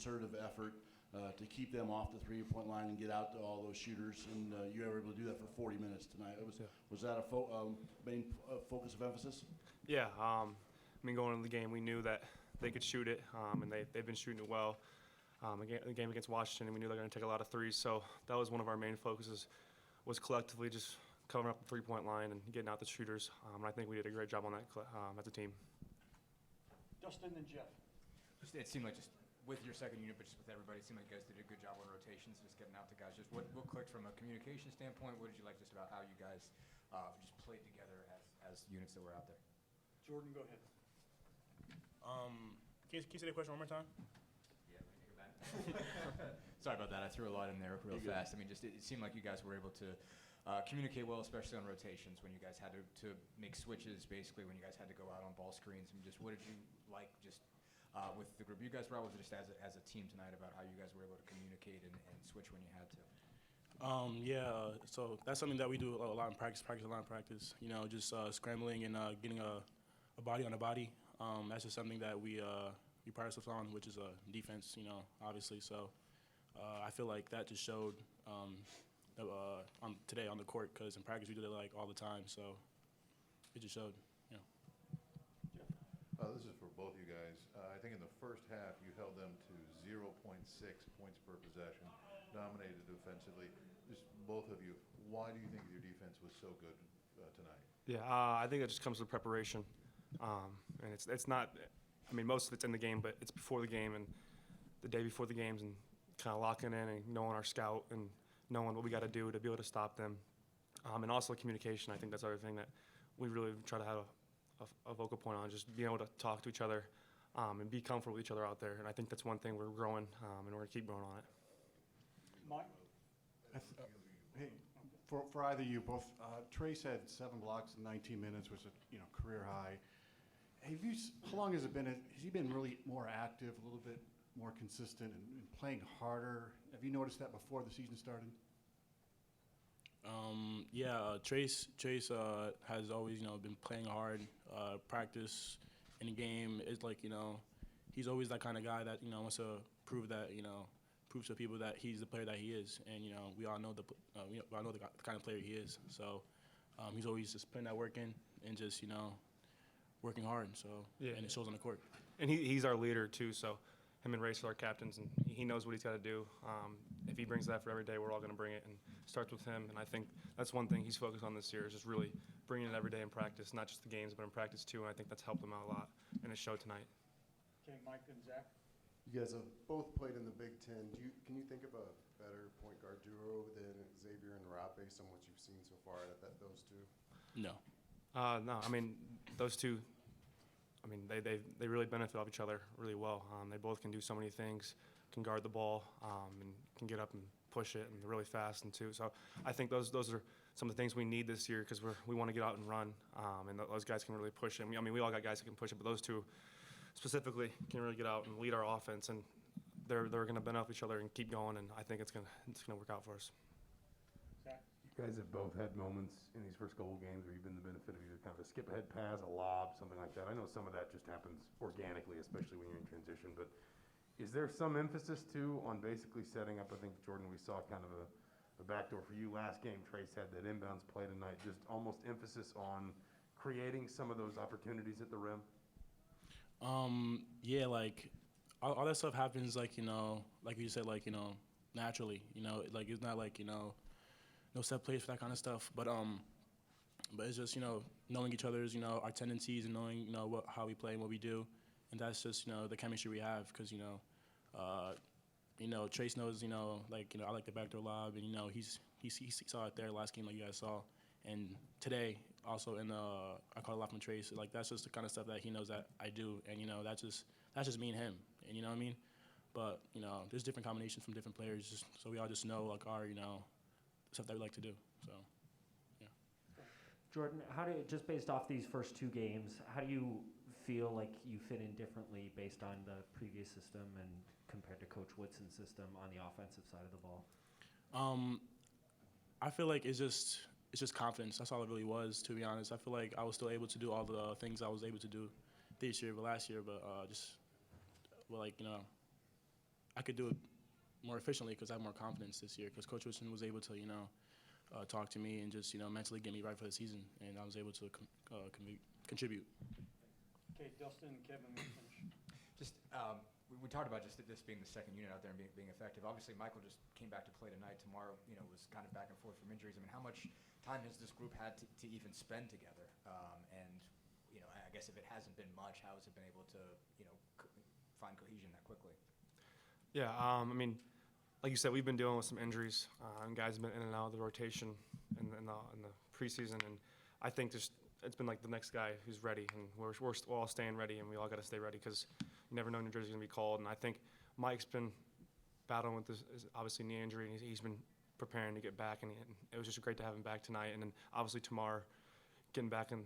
concerted effort to keep them off the three-point line and get out to all those shooters, and you were able to do that for 40 minutes tonight. Was that a main focus of emphasis? Yeah, I mean, going into the game, we knew that they could shoot it, and they've been shooting it well. The game against Washington, we knew they were going to take a lot of threes, so that was one of our main focuses, was collectively just covering up the three-point line and getting out the shooters. And I think we did a great job on that as a team. Justin and Jeff. It seemed like just with your second unit, but just with everybody, it seemed like you guys did a good job on rotations, just getting out to guys. Just what clicked from a communication standpoint? What did you like just about how you guys just played together as units that were out there? Jordan, go ahead. Can you say the question one more time? Yeah, let me think of that. Sorry about that. I threw a lot in there real fast. I mean, just it seemed like you guys were able to communicate well, especially on rotations when you guys had to make switches, basically when you guys had to go out on ball screens. And just what did you like just with the group you guys were out with, just as a team tonight, about how you guys were able to communicate and switch when you had to? So that's something that we do a lot in practice, you know, just scrambling and getting a body on a body. That's just something that we pride ourselves on, which is defense, you know, obviously. So I feel like that just showed today on the court, because in practice we did it like all the time. So it just showed, you know. This is for both you guys. I think in the first half you held them to 0.6 points per possession, dominated defensively. Just both of you, why do you think your defense was so good tonight? Yeah, I think it just comes with preparation. And it's not, I mean, most of it's in the game, but it's before the game and the day before the games, and kind of locking in and knowing our scout and knowing what we got to do to be able to stop them. And also communication. I think that's the other thing that we really try to have a vocal point on, just being able to talk to each other and be comfortable with each other out there. And I think that's one thing we're growing, and we're going to keep growing on it. Mike? Hey, for either of you, both, Trace had 7 blocks in 19 minutes, which is a career high. How long has it been? Has he been really more active, a little bit more consistent, and playing harder? Have you noticed that before the season started? Trace has always, been playing hard. Practice in the game is like, he's always that kind of guy that, wants to prove that, proves to people that he's the player that he is. And, we all know the kind of player he is. So he's always just putting that work in and just, working hard. So, yeah. And it shows on the court. And he's our leader too, so him and Race are our captains, and he knows what he's got to do. If he brings that for every day, we're all going to bring it, and it starts with him. And I think that's one thing he's focused on this year, is just really bringing it every day in practice, not just the games, but in practice too. And I think that's helped him out a lot, and it showed tonight. Okay, Mike and Zach. You guys have both played in the Big Ten. Can you think of a better point guard duo than Xavier and Rob, based on what you've seen so far at those two? No. No, I mean, those two, I mean, they really benefit off each other really well. They both can do so many things, can guard the ball, and can get up and push it, and they're really fast and too. So I think those are some of the things we need this year, because we want to get out and run, and those guys can really push it. I mean, we all got guys that can push it, but those two specifically can really get out and lead our offense, and they're going to benefit each other and keep going, and I think it's going to work out for us. Zach? You guys have both had moments in these first couple of games where you've been the benefit of either kind of a skip-ahead pass, a lob, something like that. I know some of that just happens organically, especially when you're in transition, but is there some emphasis, too, on basically setting up? I think, Jordan, we saw kind of a backdoor for you last game. Trace had that inbounds play tonight, just almost emphasis on creating some of those opportunities at the rim. Yeah, like all that stuff happens, like, like you said, like, naturally, like it's not like, no set plays for that kind of stuff, but it's just, knowing each other's, our tendencies, and knowing, how we play and what we do, and that's just, the chemistry we have, because, Trace knows, like, I like the backdoor lob, and, he saw it there last game, like you guys saw, and today also I caught a lot from Trace. Like, that's just the kind of stuff that he knows that I do, and that's just me and him, and you know what I mean. But there's different combinations from different players, just so we all just know like our stuff that we like to do. So yeah. Jordan, just based off these first 2 games, how do you feel like you fit in differently based on the previous system and compared to Coach Whitson's system on the offensive side of the ball? I feel like it's just confidence. That's all it really was, to be honest. I feel like I was still able to do all the things I was able to do this year, but last year, but could do it more efficiently because I have more confidence this year. Because Coach Woodson was able to, talk to me and just, mentally get me right for the season, and I was able to contribute. Okay, Dustin and Kevin will finish. Just, we talked about just this being the second unit out there and being effective. Obviously, Michael just came back to play tonight. Tomorrow, was kind of back and forth from injuries. I mean, how much time has this group had to even spend together? And, I guess if it hasn't been much, how has it been able to, find cohesion that quickly? Yeah, I mean, like you said, we've been dealing with some injuries, and guys have been in and out of the rotation in the preseason, and I think just it's been like the next guy who's ready, and we're all staying ready, and we all got to stay ready because you never know New Jersey's going to be called. And I think Mike's been battling with this obviously knee injury, and he's been preparing to get back, and it was just great to have him back tonight. And then obviously Tamar getting back in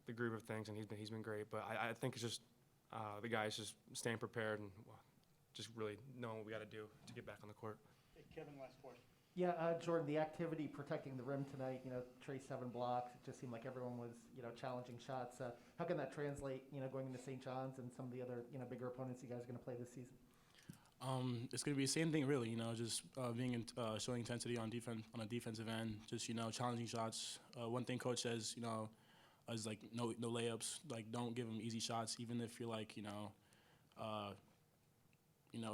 the groove of things, and he's been great. But I think it's just the guys just staying prepared and just really knowing what we got to do to get back on the court. Okay, Kevin, last question. Yeah, Jordan, the activity protecting the rim tonight, Trey 7 blocks, it just seemed like everyone was, challenging shots. How can that translate, going into St. John's and some of the other, bigger opponents you guys are going to play this season? It's going to be the same thing, really, just showing intensity on a defensive end, just, challenging shots. One thing coach says, is like no layups, like don't give them easy shots, even if you're like,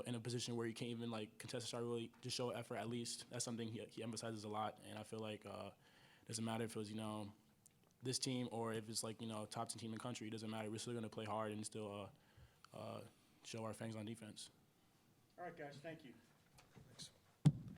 in a position where you can't even like contest a shot, really just show effort at least. That's something he emphasizes a lot, and I feel like it doesn't matter if it was this team or if it's like top 10 team in the country. It doesn't matter. We're still gonna play hard and still show our fangs on defense. All right, guys, thank you.